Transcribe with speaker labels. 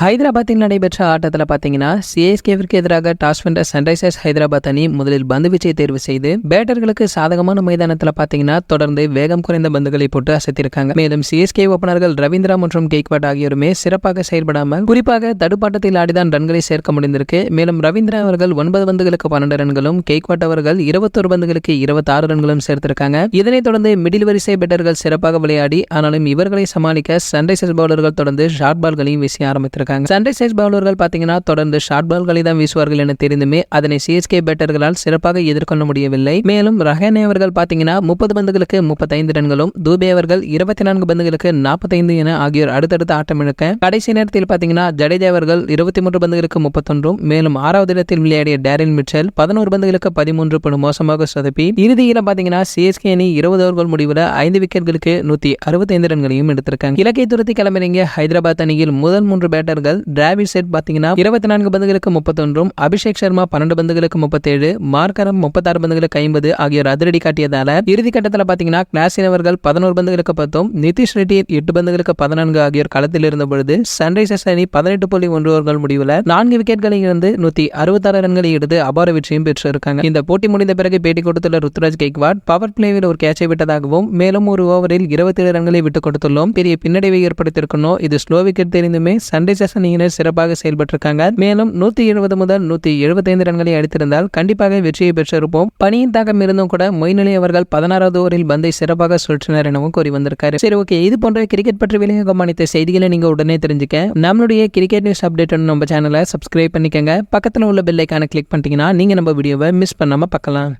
Speaker 1: ஹைதராபாத்தில் நடைபெற்ற ஆட்டத்தில் பார்த்தீங்கன்னா சிஎஸ்கேவிற்கு எதிராக டாஸ் வென்ற சன்ரைசர்ஸ் ஹைதராபாத் அணி முதலில் பந்து வீச்சை தேர்வு செய்து பேட்டர்களுக்கு சாதகமான மைதானத்தில் பார்த்தீங்கன்னா தொடர்ந்து வேகம் குறைந்த பந்துகளை போட்டு அசைத்திருக்காங்க. மேலும் சிஎஸ்கே ஓபனர்கள் ரவீந்திரா மற்றும் கெய்க்வாட் ஆகியோருமே சிறப்பாக செயல்படாமல் குறிப்பாக தடுப்பாட்டத்தில் ஆடிதான் ரன்களை சேர்க்க முடிந்திருக்கு. மேலும் ரவீந்திரா அவர்கள் 9 பந்துகளுக்கு 12 ரன்களும் கெய்க்வாட் அவர்கள் 21 பந்துகளுக்கு 26 ரன்களும் சேர்த்திருக்காங்க. இதனைத் தொடர்ந்து மிடில் வரிசை பேட்டர்கள் சிறப்பாக விளையாடி ஆனாலும் இவர்களை சமாளிக்க சன்ரைசர்ஸ் பவுலர்கள் தொடர்ந்து ஷார்ட் பால்களையும் வீசி ஆரம்பித்திருக்காங்க. சன்ரைசர்ஸ் பவுலர்கள் பாத்தீங்கன்னா தொடர்ந்து ஷார்ட் பால்களை தான் வீசுவார்கள் என தெரிந்துமே அதனை சிஎஸ்கே பேட்டர்களால் சிறப்பாக எதிர்கொள்ள முடியவில்லை. மேலும் ரஹானே அவர்கள் பாத்தீங்கன்னா 30 பந்துகளுக்கு 35 ரன்களும் தூபே அவர்கள் 24 பந்துகளுக்கு 45 என ஆகியோர் அடுத்தடுத்து ஆட்டம் இழக்க கடைசி நேரத்தில் பாத்தீங்கன்னா ஜடேஜா அவர்கள் 23 பந்துகளுக்கு 31 மேலும் 6வது இடத்தில் விளையாடிய டேரில் மிச்சல் 11 பந்துகளுக்கு 13 மோசமாக சொதப்பி இறுதியில் பாத்தீங்கன்னா சிஎஸ்கே அணி 20 ஓவர்கள் முடிவில் 5 விக்கெட்டுகளுக்கு 165 ரன்களையும் எடுத்திருக்காங்க. இலக்கை துரத்தி கிளம்பிறங்கிய ஹைதராபாத் அணியில் முதல் 3 பேட்டர்கள் டிராவிட் செட் பாத்தீங்கன்னா 24 பந்துகளுக்கு 31 அபிஷேக் சர்மா 12 பந்துகளுக்கு 37 மார்க்கரம் 36 பந்துகளுக்கு 50 ஆகியோர் அதிரடி காட்டியதால இறுதி கட்டத்தில் பாத்தீங்கன்னா கிளாசின் அவர்கள் 11 பந்துகளுக்கு 10 நிதிஷ் ரெட்டி 8 பந்துகளுக்கு 14 ஆகியோர் களத்தில் இருந்த பொழுது சன்ரைசர்ஸ் அணி 18.1 ஓவர்கள் முடிவில் 4 விக்கெட்டுகளை இழந்து 166 ரன்களை எடுத்து அபார வெற்றியும் பெற்றிருக்காங்க. இந்த போட்டி முடிந்த பிறகு பேட்டி கொடுத்துள்ள ருத்ராஜ் கெய்க்வாட் பவர் பிளேவில் ஒரு கேட்சை விட்டதாகவும் மேலும் ஒரு ஓவரில் 27 ரன்களை விட்டுக் கொடுத்துள்ளோம், பெரிய பின்னடைவை ஏற்படுத்தியிருக்கணும், இது ஸ்லோ விக்கெட் தெரிந்துமே சன்ரைசர்ஸ் அணியினர் சிறப்பாக செயல்பட்டிருக்காங்க. மேலும் 170 முதல் 175 ரன்களை அடித்திருந்தால் கண்டிப்பாக வெற்றியை பெற்றிருப்போம். பணியின் தாக்கம் இருந்தும் கூட மொயின் அலி அவர்கள் 16வது ஓவரில் பந்தை சிறப்பாக சுழற்றினார் எனவும் கூறி வந்திருக்காரு. சரி, ஓகே, இது போன்ற கிரிக்கெட் பற்றி வெளியாக அனைத்து செய்திகளை நீங்க உடனே தெரிஞ்சுக்க நம்மளுடைய கிரிக்கெட் நியூஸ் அப்டேட் நம்ம சேனலை சப்ஸ்கிரைப் பண்ணிக்கங்க. பக்கத்தில் உள்ள பெல் ஐகானை கிளிக் பண்ணிட்டீங்கன்னா நீங்க நம்ம வீடியோவை மிஸ் பண்ணாம பார்க்கலாம்.